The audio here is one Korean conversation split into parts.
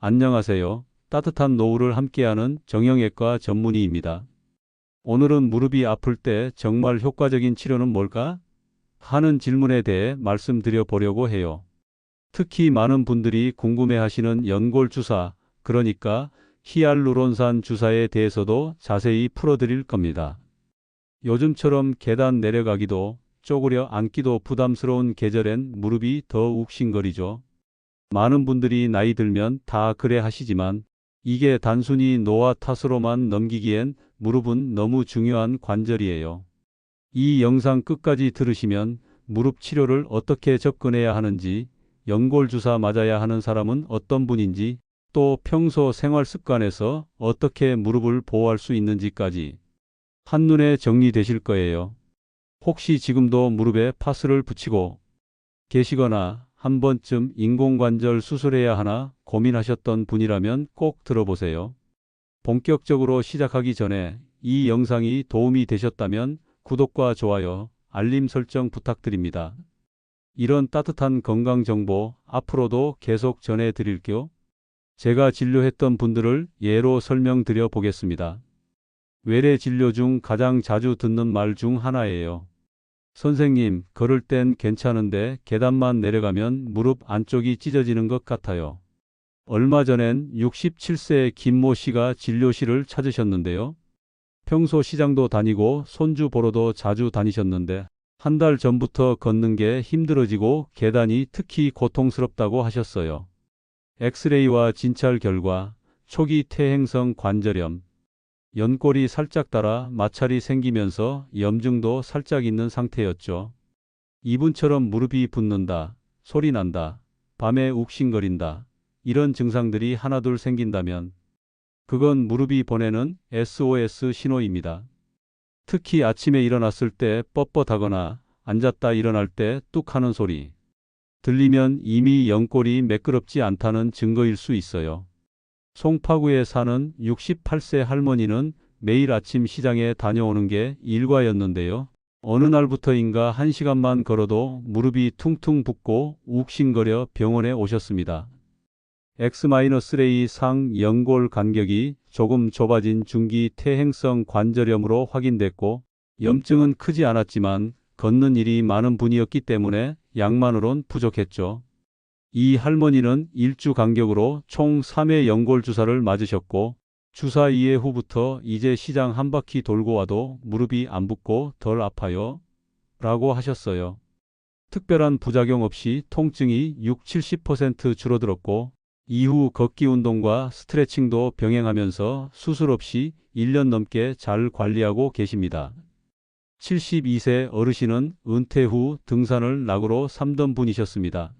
안녕하세요. 따뜻한 노후를 함께하는 정형외과 전문의입니다. 오늘은 무릎이 아플 때 정말 효과적인 치료는 뭘까? 하는 질문에 대해 말씀드려 보려고 해요. 특히 많은 분들이 궁금해하시는 연골 주사, 그러니까 히알루론산 주사에 대해서도 자세히 풀어드릴 겁니다. 요즘처럼 계단 내려가기도, 쪼그려 앉기도 부담스러운 계절엔 무릎이 더 욱신거리죠. 많은 분들이 나이 들면 다 그래 하시지만 이게 단순히 노화 탓으로만 넘기기엔 무릎은 너무 중요한 관절이에요. 이 영상 끝까지 들으시면 무릎 치료를 어떻게 접근해야 하는지, 연골 주사 맞아야 하는 사람은 어떤 분인지, 또 평소 생활 습관에서 어떻게 무릎을 보호할 수 있는지까지 한눈에 정리되실 거예요. 혹시 지금도 무릎에 파스를 붙이고 계시거나 한 번쯤 인공관절 수술해야 하나 고민하셨던 분이라면 꼭 들어보세요. 본격적으로 시작하기 전에 이 영상이 도움이 되셨다면 구독과 좋아요, 알림 설정 부탁드립니다. 이런 따뜻한 건강 정보 앞으로도 계속 전해드릴게요. 제가 진료했던 분들을 예로 설명드려 보겠습니다. 외래 진료 중 가장 자주 듣는 말 중 하나예요. 선생님, 걸을 땐 괜찮은데 계단만 내려가면 무릎 안쪽이 찢어지는 것 같아요. 얼마 전엔 67세 김모 씨가 진료실을 찾으셨는데요. 평소 시장도 다니고 손주 보러도 자주 다니셨는데 한 달 전부터 걷는 게 힘들어지고 계단이 특히 고통스럽다고 하셨어요. 엑스레이와 진찰 결과 초기 퇴행성 관절염, 연골이 살짝 닳아 마찰이 생기면서 염증도 살짝 있는 상태였죠. 이분처럼 무릎이 붓는다, 소리 난다, 밤에 욱신거린다, 이런 증상들이 하나둘 생긴다면 그건 무릎이 보내는 SOS 신호입니다. 특히 아침에 일어났을 때 뻣뻣하거나 앉았다 일어날 때 뚝 하는 소리 들리면 이미 연골이 매끄럽지 않다는 증거일 수 있어요. 송파구에 사는 68세 할머니는 매일 아침 시장에 다녀오는 게 일과였는데요. 어느 날부터인가 1시간만 걸어도 무릎이 퉁퉁 붓고 욱신거려 병원에 오셨습니다. X-레이 상 연골 간격이 조금 좁아진 중기 퇴행성 관절염으로 확인됐고 염증은 크지 않았지만 걷는 일이 많은 분이었기 때문에 약만으론 부족했죠. 이 할머니는 일주 간격으로 총 3회 연골 주사를 맞으셨고 주사 2회 후부터 이제 시장 한 바퀴 돌고 와도 무릎이 안 붓고 덜 아파요 라고 하셨어요. 특별한 부작용 없이 통증이 60-70% 줄어들었고 이후 걷기 운동과 스트레칭도 병행하면서 수술 없이 1년 넘게 잘 관리하고 계십니다. 72세 어르신은 은퇴 후 등산을 낙으로 삼던 분이셨습니다.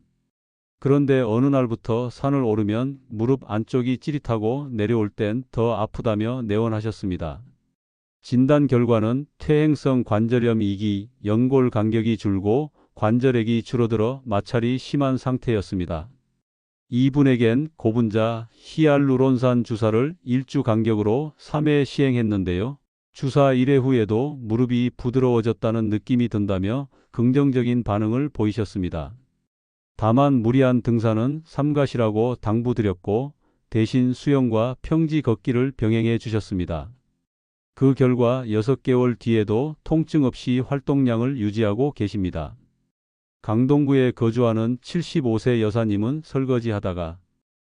그런데 어느 날부터 산을 오르면 무릎 안쪽이 찌릿하고 내려올 땐 더 아프다며 내원하셨습니다. 진단 결과는 퇴행성 관절염 2기, 연골 간격이 줄고 관절액이 줄어들어 마찰이 심한 상태였습니다. 이분에겐 고분자 히알루론산 주사를 일주 간격으로 3회 시행했는데요. 주사 1회 후에도 무릎이 부드러워졌다는 느낌이 든다며 긍정적인 반응을 보이셨습니다. 다만 무리한 등산은 삼가시라고 당부드렸고 대신 수영과 평지 걷기를 병행해 주셨습니다. 그 결과 6개월 뒤에도 통증 없이 활동량을 유지하고 계십니다. 강동구에 거주하는 75세 여사님은 설거지하다가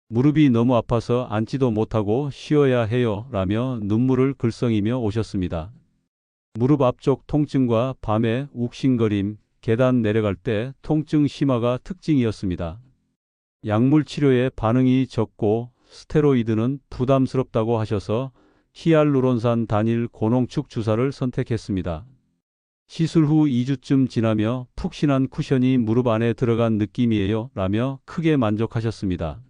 무릎이 너무 아파서 앉지도 못하고 쉬어야 해요 라며 눈물을 글썽이며 오셨습니다. 무릎 앞쪽 통증과 밤에 욱신거림, 계단 내려갈 때 통증 심화가 특징이었습니다. 약물 치료에 반응이 적고 스테로이드는 부담스럽다고 하셔서 히알루론산 단일 고농축 주사를 선택했습니다. 시술 후 2주쯤 지나며 푹신한 쿠션이 무릎 안에 들어간 느낌이에요 라며 크게 만족하셨습니다.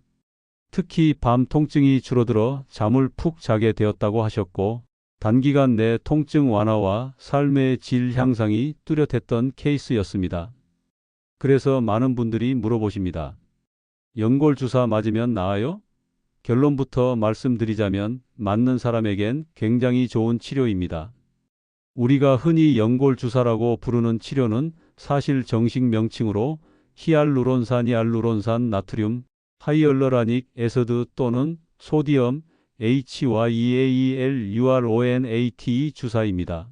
특히 밤 통증이 줄어들어 잠을 푹 자게 되었다고 하셨고 단기간 내 통증 완화와 삶의 질 향상이 뚜렷했던 케이스였습니다. 그래서 많은 분들이 물어보십니다. 연골 주사 맞으면 나아요? 결론부터 말씀드리자면 맞는 사람에겐 굉장히 좋은 치료입니다. 우리가 흔히 연골 주사라고 부르는 치료는 사실 정식 명칭으로 히알루론산, 나트륨, 하이얼러라닉 애서드 또는 소디엄 HYAELURONATE 주사입니다.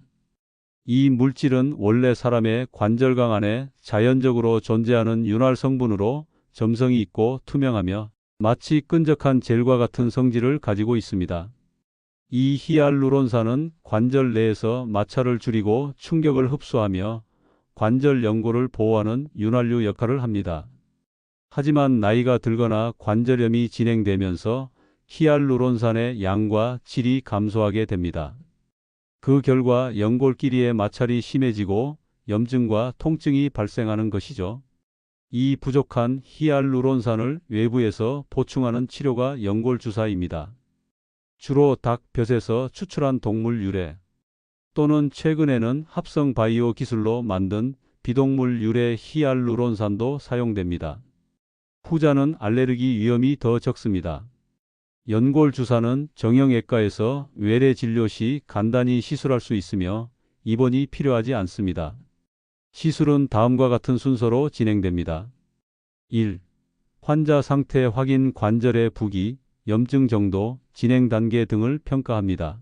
이 물질은 원래 사람의 관절강 안에 자연적으로 존재하는 윤활 성분으로 점성이 있고 투명하며 마치 끈적한 젤과 같은 성질을 가지고 있습니다. 이 히알루론산은 관절 내에서 마찰을 줄이고 충격을 흡수하며 관절 연골을 보호하는 윤활유 역할을 합니다. 하지만 나이가 들거나 관절염이 진행되면서 히알루론산의 양과 질이 감소하게 됩니다. 그 결과 연골끼리의 마찰이 심해지고 염증과 통증이 발생하는 것이죠. 이 부족한 히알루론산을 외부에서 보충하는 치료가 연골주사입니다. 주로 닭, 벼에서 추출한 동물 유래 또는 최근에는 합성 바이오 기술로 만든 비동물 유래 히알루론산도 사용됩니다. 후자는 알레르기 위험이 더 적습니다. 연골 주사는 정형외과에서 외래 진료 시 간단히 시술할 수 있으며 입원이 필요하지 않습니다. 시술은 다음과 같은 순서로 진행됩니다. 1. 환자 상태 확인, 관절의 부기, 염증 정도, 진행 단계 등을 평가합니다.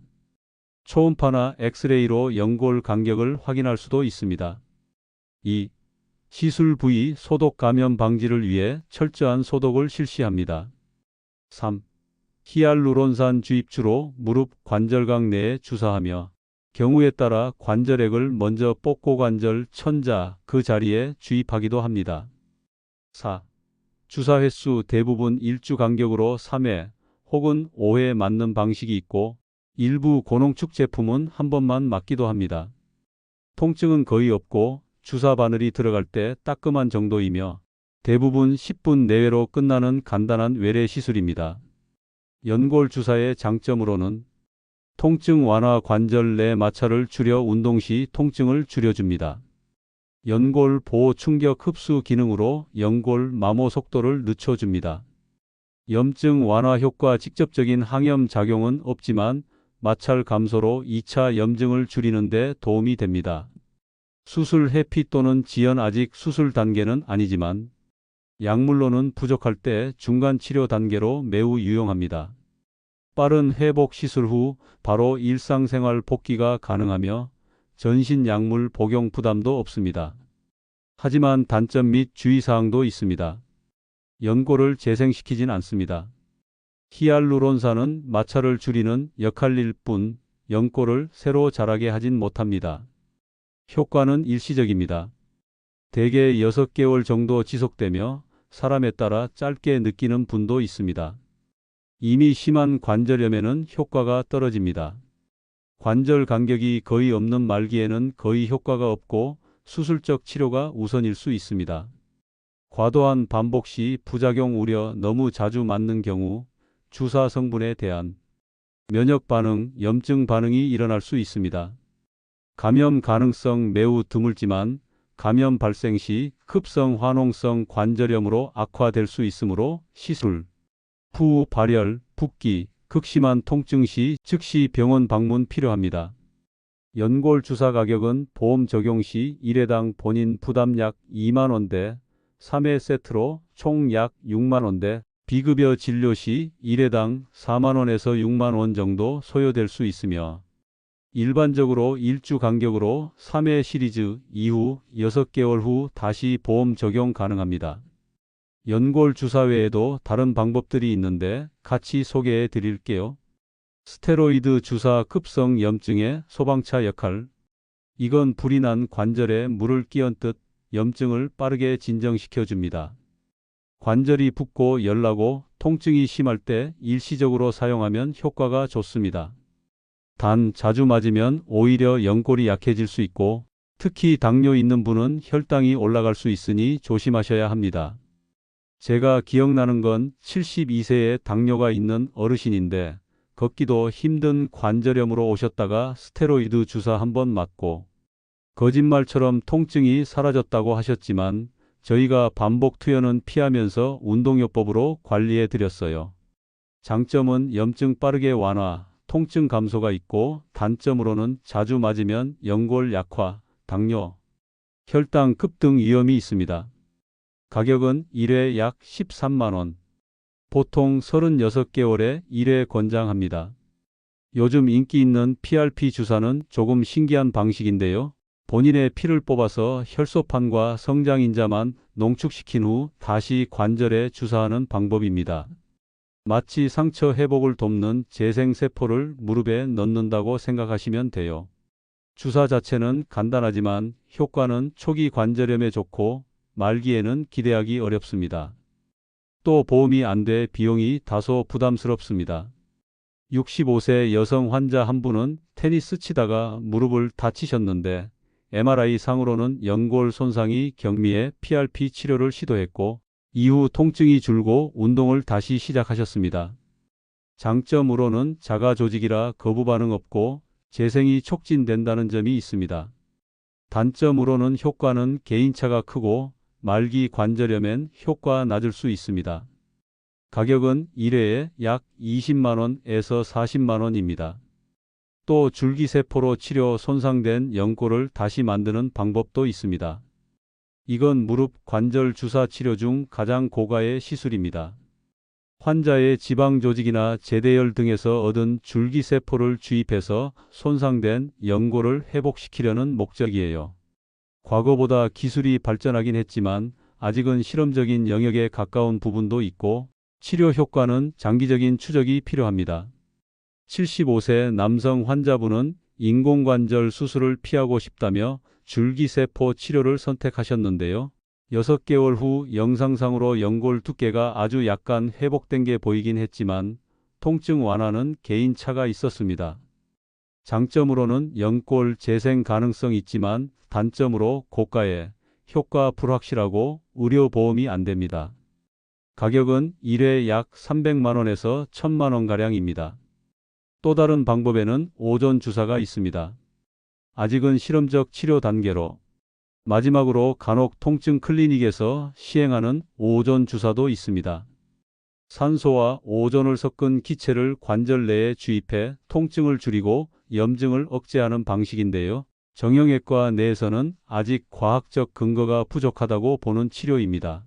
초음파나 엑스레이로 연골 간격을 확인할 수도 있습니다. 2. 시술 부위 소독, 감염 방지를 위해 철저한 소독을 실시합니다. 3. 히알루론산 주입, 주로 무릎 관절강 내에 주사하며 경우에 따라 관절액을 먼저 뽑고 관절 천자 그 자리에 주입하기도 합니다. 4. 주사 횟수 대부분 1주 간격으로 3회 혹은 5회 맞는 방식이 있고 일부 고농축 제품은 한 번만 맞기도 합니다. 통증은 거의 없고 주사 바늘이 들어갈 때 따끔한 정도이며 대부분 10분 내외로 끝나는 간단한 외래 시술입니다. 연골 주사의 장점으로는 통증 완화, 관절 내 마찰을 줄여 운동 시 통증을 줄여줍니다. 연골 보호, 충격 흡수 기능으로 연골 마모 속도를 늦춰줍니다. 염증 완화 효과, 직접적인 항염 작용은 없지만 마찰 감소로 2차 염증을 줄이는 데 도움이 됩니다. 수술 해피 또는 지연, 아직 수술 단계는 아니지만 약물로는 부족할 때 중간 치료 단계로 매우 유용합니다. 빠른 회복, 시술 후 바로 일상생활 복귀가 가능하며 전신 약물 복용 부담도 없습니다. 하지만 단점 및 주의사항도 있습니다. 연골을 재생시키진 않습니다. 히알루론산은 마찰을 줄이는 역할일 뿐 연골을 새로 자라게 하진 못합니다. 효과는 일시적입니다. 대개 6개월 정도 지속되며 사람에 따라 짧게 느끼는 분도 있습니다. 이미 심한 관절염에는 효과가 떨어집니다. 관절 간격이 거의 없는 말기에는 거의 효과가 없고 수술적 치료가 우선일 수 있습니다. 과도한 반복 시 부작용 우려, 너무 자주 맞는 경우 주사 성분에 대한 면역 반응, 염증 반응이 일어날 수 있습니다. 감염 가능성 매우 드물지만 감염 발생 시 급성 화농성 관절염으로 악화될 수 있으므로 시술 후 발열, 붓기, 극심한 통증 시 즉시 병원 방문 필요합니다. 연골 주사 가격은 보험 적용 시 1회당 본인 부담 약 2만 원대, 3회 세트로 총 약 6만 원대, 비급여 진료 시 1회당 4만 원에서 6만 원 정도 소요될 수 있으며 일반적으로 1주 간격으로 3회 시리즈 이후 6개월 후 다시 보험 적용 가능합니다. 연골 주사 외에도 다른 방법들이 있는데 같이 소개해 드릴게요. 스테로이드 주사, 급성 염증의 소방차 역할. 이건 불이 난 관절에 물을 끼얹듯 염증을 빠르게 진정시켜 줍니다. 관절이 붓고 열나고 통증이 심할 때 일시적으로 사용하면 효과가 좋습니다. 단 자주 맞으면 오히려 연골이 약해질 수 있고 특히 당뇨 있는 분은 혈당이 올라갈 수 있으니 조심하셔야 합니다. 제가 기억나는 건 72세에 당뇨가 있는 어르신인데 걷기도 힘든 관절염으로 오셨다가 스테로이드 주사 한 번 맞고 거짓말처럼 통증이 사라졌다고 하셨지만 저희가 반복 투여는 피하면서 운동요법으로 관리해 드렸어요. 장점은 염증 빠르게 완화, 통증 감소가 있고 단점으로는 자주 맞으면 연골 약화, 당뇨, 혈당 급등 위험이 있습니다. 가격은 1회 약 13만 원. 보통 36개월에 1회 권장합니다. 요즘 인기 있는 PRP 주사는 조금 신기한 방식인데요. 본인의 피를 뽑아서 혈소판과 성장인자만 농축시킨 후 다시 관절에 주사하는 방법입니다. 마치 상처 회복을 돕는 재생세포를 무릎에 넣는다고 생각하시면 돼요. 주사 자체는 간단하지만 효과는 초기 관절염에 좋고 말기에는 기대하기 어렵습니다. 또 보험이 안 돼 비용이 다소 부담스럽습니다. 65세 여성 환자 한 분은 테니스 치다가 무릎을 다치셨는데 MRI 상으로는 연골 손상이 경미해 PRP 치료를 시도했고 이후 통증이 줄고 운동을 다시 시작하셨습니다. 장점으로는 자가 조직이라 거부 반응 없고 재생이 촉진된다는 점이 있습니다. 단점으로는 효과는 개인차가 크고 말기 관절염엔 효과 낮을 수 있습니다. 가격은 1회에 약 20만 원에서 40만 원입니다. 또 줄기세포로 치료 손상된 연골을 다시 만드는 방법도 있습니다. 이건 무릎 관절 주사 치료 중 가장 고가의 시술입니다. 환자의 지방 조직이나 제대열 등에서 얻은 줄기세포를 주입해서 손상된 연골을 회복시키려는 목적이에요. 과거보다 기술이 발전하긴 했지만 아직은 실험적인 영역에 가까운 부분도 있고 치료 효과는 장기적인 추적이 필요합니다. 75세 남성 환자분은 인공관절 수술을 피하고 싶다며 줄기세포 치료를 선택하셨는데요. 6개월 후 영상상으로 연골 두께가 아주 약간 회복된 게 보이긴 했지만 통증 완화는 개인차가 있었습니다. 장점으로는 연골 재생 가능성 있지만 단점으로 고가에 효과 불확실하고 의료보험이 안 됩니다. 가격은 1회 약 300만 원에서 1000만 원가량입니다. 또 다른 방법에는 오존 주사가 있습니다. 아직은 실험적 치료 단계로 마지막으로 간혹 통증 클리닉에서 시행하는 오존 주사도 있습니다. 산소와 오존을 섞은 기체를 관절 내에 주입해 통증을 줄이고 염증을 억제하는 방식인데요. 정형외과 내에서는 아직 과학적 근거가 부족하다고 보는 치료입니다.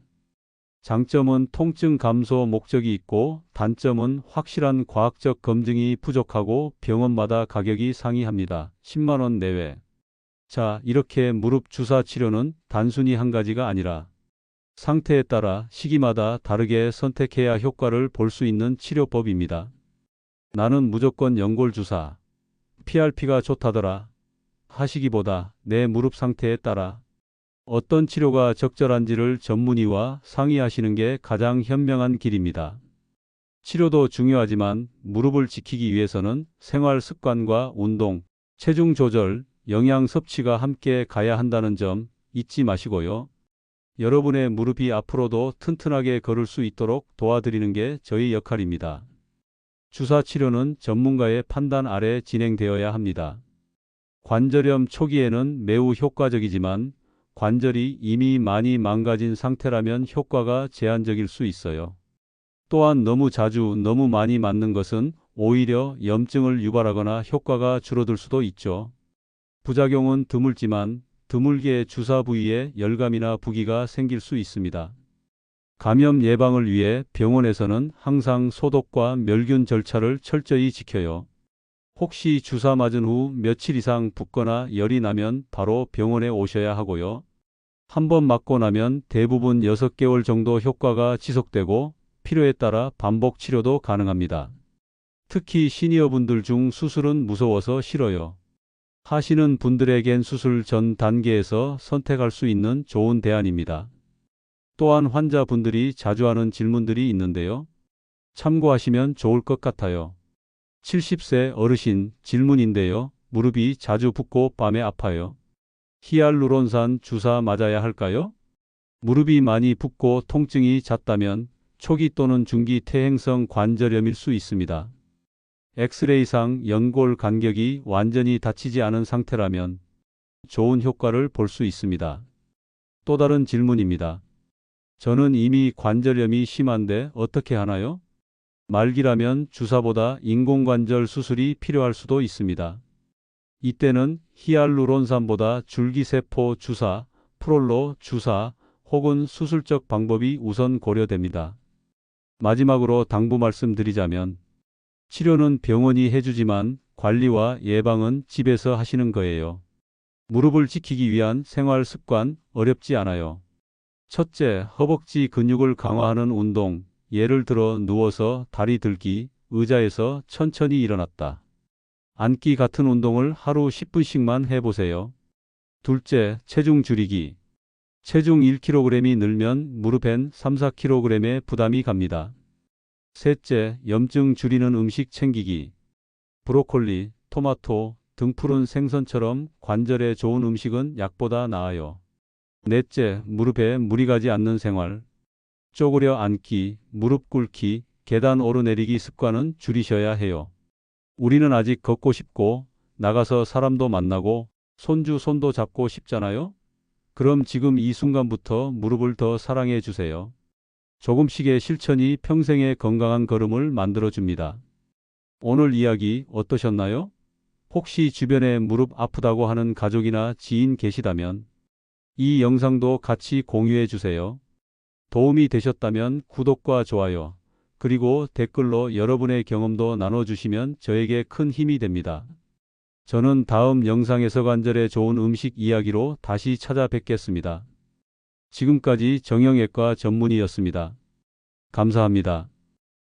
장점은 통증 감소 목적이 있고 단점은 확실한 과학적 검증이 부족하고 병원마다 가격이 상이합니다. 10만 원 내외. 자, 이렇게 무릎 주사 치료는 단순히 한 가지가 아니라 상태에 따라 시기마다 다르게 선택해야 효과를 볼 수 있는 치료법입니다. 나는 무조건 연골 주사, PRP가 좋다더라 하시기보다 내 무릎 상태에 따라 어떤 치료가 적절한지를 전문의와 상의하시는 게 가장 현명한 길입니다. 치료도 중요하지만 무릎을 지키기 위해서는 생활 습관과 운동, 체중 조절, 영양 섭취가 함께 가야 한다는 점 잊지 마시고요. 여러분의 무릎이 앞으로도 튼튼하게 걸을 수 있도록 도와드리는 게 저희 역할입니다. 주사 치료는 전문가의 판단 아래 진행되어야 합니다. 관절염 초기에는 매우 효과적이지만 관절이 이미 많이 망가진 상태라면 효과가 제한적일 수 있어요. 또한 너무 자주 너무 많이 맞는 것은 오히려 염증을 유발하거나 효과가 줄어들 수도 있죠. 부작용은 드물지만 드물게 주사 부위에 열감이나 부기가 생길 수 있습니다. 감염 예방을 위해 병원에서는 항상 소독과 멸균 절차를 철저히 지켜요. 혹시 주사 맞은 후 며칠 이상 붓거나 열이 나면 바로 병원에 오셔야 하고요. 한 번 맞고 나면 대부분 6개월 정도 효과가 지속되고 필요에 따라 반복 치료도 가능합니다. 특히 시니어분들 중 수술은 무서워서 싫어요 하시는 분들에겐 수술 전 단계에서 선택할 수 있는 좋은 대안입니다. 또한 환자분들이 자주 하는 질문들이 있는데요. 참고하시면 좋을 것 같아요. 70세 어르신 질문인데요. 무릎이 자주 붓고 밤에 아파요. 히알루론산 주사 맞아야 할까요? 무릎이 많이 붓고 통증이 잦다면 초기 또는 중기 퇴행성 관절염일 수 있습니다. 엑스레이상 연골 간격이 완전히 닫히지 않은 상태라면 좋은 효과를 볼 수 있습니다. 또 다른 질문입니다. 저는 이미 관절염이 심한데 어떻게 하나요? 말기라면 주사보다 인공관절 수술이 필요할 수도 있습니다. 이때는 히알루론산보다 줄기세포 주사, 프롤로 주사 혹은 수술적 방법이 우선 고려됩니다. 마지막으로 당부 말씀드리자면 치료는 병원이 해주지만 관리와 예방은 집에서 하시는 거예요. 무릎을 지키기 위한 생활 습관 어렵지 않아요. 첫째, 허벅지 근육을 강화하는 운동. 예를 들어 누워서 다리 들기, 의자에서 천천히 일어났다. 앉기 같은 운동을 하루 10분씩만 해보세요. 둘째, 체중 줄이기. 체중 1kg이 늘면 무릎엔 3, 4kg의 부담이 갑니다. 셋째, 염증 줄이는 음식 챙기기. 브로콜리, 토마토, 등 푸른 생선처럼 관절에 좋은 음식은 약보다 나아요. 넷째, 무릎에 무리 가지 않는 생활. 쪼그려 앉기, 무릎 꿇기, 계단 오르내리기 습관은 줄이셔야 해요. 우리는 아직 걷고 싶고 나가서 사람도 만나고 손주 손도 잡고 싶잖아요? 그럼 지금 이 순간부터 무릎을 더 사랑해 주세요. 조금씩의 실천이 평생의 건강한 걸음을 만들어줍니다. 오늘 이야기 어떠셨나요? 혹시 주변에 무릎 아프다고 하는 가족이나 지인 계시다면 이 영상도 같이 공유해 주세요. 도움이 되셨다면 구독과 좋아요, 그리고 댓글로 여러분의 경험도 나눠주시면 저에게 큰 힘이 됩니다. 저는 다음 영상에서 관절에 좋은 음식 이야기로 다시 찾아뵙겠습니다. 지금까지 정형외과 전문의였습니다. 감사합니다.